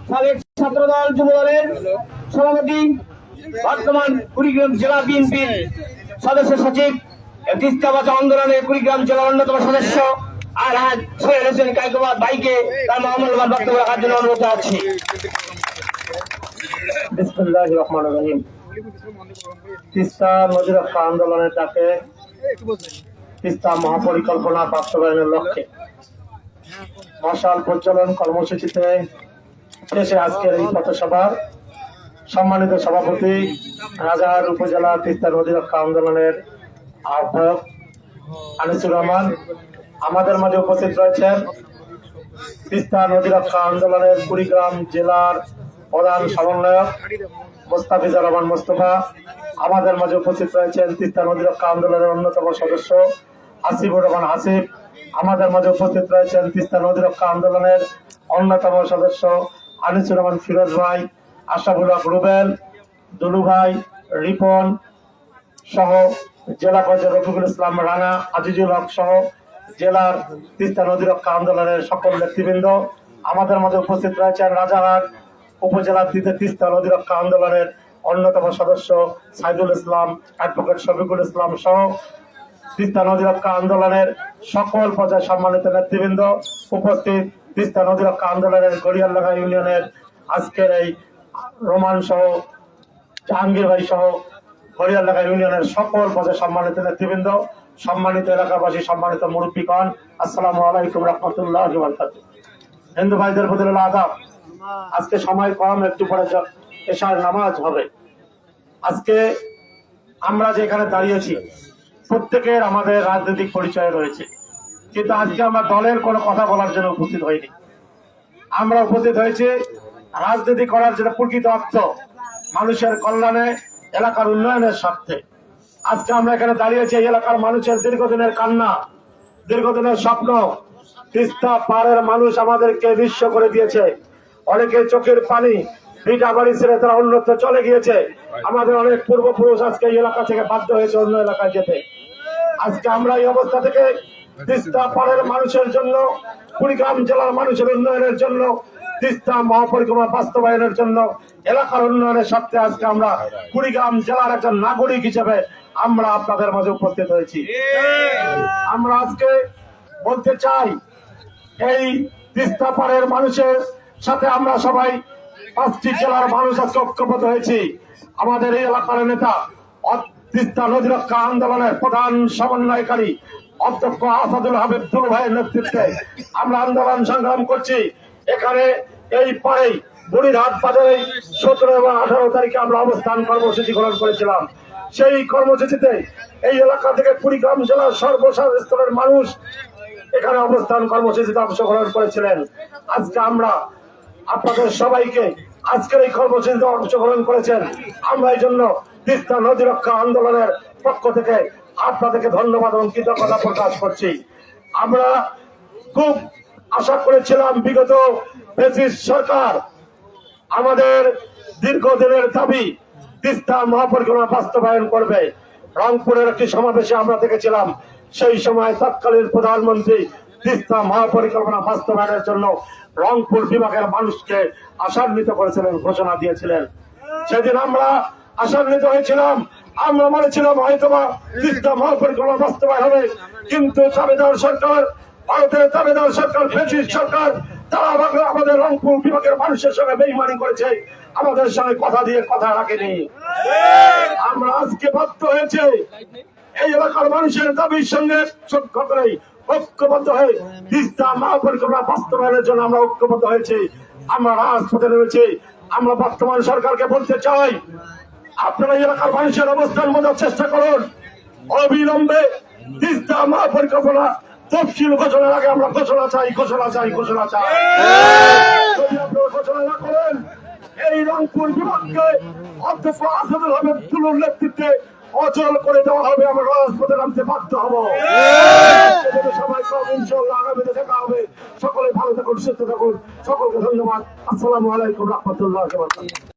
সাবেক ছাত্রদল যুবদলের সভাপতি, বর্তমান কুড়িগ্রাম জেলা বিএনপির সদস্য সচিব, তিস্তা বাঁচাও আন্দোলনের কুড়িগ্রাম জেলার অন্যতম সদস্য আলহাজ সোহেল হোসেন কায়কোবাদ ভাইকে তার মহামূল্যবান বক্তব্য রাখার জন্য অনুরোধ জানাচ্ছি। বিসমিল্লাহির রহমানির রহিম। তিস্তা নদী রক্ষা আন্দোলনের ডাকে তিস্তা মহাপরিকল্পনা বাস্তবায়নের লক্ষ্যে মশাল প্রজ্বলন কর্মসূচিতে শেষে আজকের এই পথসভার সম্মানিত সভাপতি, রাজারহাট উপজেলা তিস্তা নদী রক্ষা আন্দোলনের আহ্বায়ক আনিসুর রহমান, আমাদের মাঝে উপস্থিত রয়েছেন তিস্তা নদী রক্ষা আন্দোলনের কুড়িগ্রাম জেলার প্রধান সমন্বয়ক মোস্তাফিজুর রহমান মোস্তফা, আমাদের মাঝে উপস্থিত রয়েছেন তিস্তা নদী রক্ষা আন্দোলনের অন্যতম সদস্য আসিফুর রহমান আসিফ, আমাদের মাঝে উপস্থিত রয়েছেন তিস্তা নদী রক্ষা আন্দোলনের অন্যতম সদস্য আনিসুর রহমান ফিরোজ ভাই, আশরাফুল হক রুবেল, দুলু ভাই, রিপন সহ জেলা পর্যায়ে রফিকুল ইসলাম রানা, আজিজুল হক সহ জেলার তিস্তা নদী রক্ষা আন্দোলনের সকল নেতৃবৃন্দ, আমাদের মাঝে উপস্থিত রয়েছেন রাজারহাট উপজেলার তিস্তা নদী রক্ষা আন্দোলনের অন্যতম সদস্য সাইদুল ইসলাম, অ্যাডভোকেট শফিকুল ইসলাম সহ তিস্তা নদী রক্ষা আন্দোলনের সকল পর্যায়ে সম্মানিত নেতৃবৃন্দ উপস্থিত, তিস্তা নদী রক্ষা আন্দোলনের গড়িয়ালডাঙ্গা ইউনিয়নের আজকের এই রোমান সহ জাহাঙ্গীর ভাই সহ গড়িয়ালডাঙ্গা ইউনিয়নের সকল পর্যায়ে সম্মানিত নেতৃবৃন্দ, সম্মানিত এলাকাবাসী, সম্মানিত মুরব্বীগণ, আসসালামু আলাইকুম রহমতুল্লাহ। হিন্দু ভাইদের প্রতি আদাব। আজকে সময় কম, একটু পরে এশার নামাজ হবে। আজকে আমরা যেখানে দাঁড়িয়েছি প্রত্যেকের আমাদের রাজনৈতিক পরিচয় রয়েছে, কিন্তু আজকে আমরা দলের কোনো কথা বলার জন্য উপস্থিত হইনি। আমরা উপস্থিত হয়েছি রাজনীতি করার যেটা প্রকৃত অর্থ, মানুষের কল্যাণে, এলাকার উন্নয়নের স্বার্থে। আজকে আমরা এখানে দাঁড়িয়েছি এই এলাকার মানুষের দীর্ঘদিনের কান্না, দীর্ঘদিনের স্বপ্ন। তিস্তা পাড়ের মানুষ আমাদেরকে নিঃস্ব করে দিয়েছে। অনেকে চোখের পানি, ভিটা বাড়ি ছেড়ে তারা অন্যত্র চলে গিয়েছে। আমাদের অনেক পূর্বপুরুষ আজকে এই এলাকা থেকে বাধ্য হয়েছে অন্য এলাকায় যেতে। আজকে আমরা এই অবস্থা থেকে তিস্তা পাড়ের মানুষের জন্য, কুড়িগ্রাম জেলার মানুষের উন্নয়নের জন্য, তিস্তা মহাপরিকল্পনা বাস্তবায়নের জন্য, এলাকার উন্নয়নের স্বার্থে আজকে আমরা কুড়িগ্রাম জেলার একজন নাগরিক হিসেবে আমরা আপনাদের মাঝে উপস্থিত হয়েছি। আমরা আজকে বলতে চাই, এই তিস্তা পাড়ের মানুষের সাথে আমরা সবাই 5টি জেলার মানুষ আজকে ঐক্যবদ্ধ হয়েছি। আমাদের এই এলাকার নেতা, তিস্তা নদী রক্ষা আন্দোলনের প্রধান সমন্বয়কারী অধ্যক্ষ আসাদুল হাবিব দুলু ভাইয়ের নেতৃত্বে আমরা আন্দোলন সংগ্রাম করছি। এখানে এই পাড়ে বুড়িরহাট বাজারে 17 এবং 18 তারিখে আমরা অবস্থান কর্মসূচি গ্রহণ করেছিলাম। সেই কর্মসূচিতে এই এলাকা থেকে কুড়িগ্রাম জেলার সর্বসাধারণ স্তরের মানুষ এখানে অবস্থান কর্মসূচিতে অংশগ্রহণ করেছিলেন। আজকে আমরা আপনাদের সবাইকে আজকের এই কর্মসূচিতে অংশগ্রহণ করেছেন, আমরা এই জন্য তিস্তা নদী রক্ষা আন্দোলনের পক্ষ থেকে আপনাদেরকে ধন্যবাদ এবং কৃতজ্ঞতা প্রকাশ করছি। আমরা খুব আশা করেছিলাম বিগত ফ্যাসিস্ট সরকার আমাদের দীর্ঘদিনের দাবি তিস্তা মহাপরিকল্পনা বাস্তবায়ন করবে। রংপুরের একটি সমাবেশে আমরা দেখেছিলাম, সেই সময় তৎকালীন প্রধানমন্ত্রী তিস্তা মহাপরিকল্পনা বাস্তবায়নের জন্য রংপুর বিভাগের মানুষকে আশান্বিত করেছিলেন, ঘোষণা দিয়েছিলেন। সেদিন আমরা আশান্বিত হয়েছিলাম, আমরা বলেছিলাম হয়তোবা তিস্তা মহাপরিকল্পনা বাস্তবায়ন হবে, কিন্তু দাবিদার সরকার, ভারতের দাবিদার সরকার, ফ্যাসিস্ট সরকার, তারা আমাদের রংপুর বিভাগের মানুষের সঙ্গে বেইমানি করেছে, আমাদের সঙ্গে কথা দিয়ে কথা রাখেনি। আমরা আজকে বাধ্য হয়েছে এই এলাকার মানুষের দাবির সঙ্গে সখ্য করে ঐক্যবদ্ধ হয়ে তিস্তা মহাপরিকল্পনা বাস্তবায়নের জন্য আমরা ঐক্যবদ্ধ হয়েছি। আমরা রাজপথে নেমেছি। আমরা বর্তমান সরকারকে বলতে চাই, আপনারা এলাকার মানুষের অবস্থান বোঝার চেষ্টা করুন। অবিলম্বে তিস্তা মহাপরিকল্পনা তফসিল ঘোষণার আগে আমরা ঘোষণা চাই, ঘোষণা চাই, ঘোষণা চাই। যদি আপনারা ঘোষণা না করেন, এই রংপুর বিভাগকে অধ্যক্ষ আসাদুল হাবিব দুলুর নেতৃত্বে অচল করে দেওয়া হবে। আমরা রাজপথে নামতে বাধ্য হবো। সবাই কম, ইনশাআল্লাহ আগামীতে দেখা হবে। সকলে ভালো থাকুন, সুস্থ থাকুন। সকলকে ধন্যবাদ। আসসালামু আলাইকুম রহমতুল্লাহ।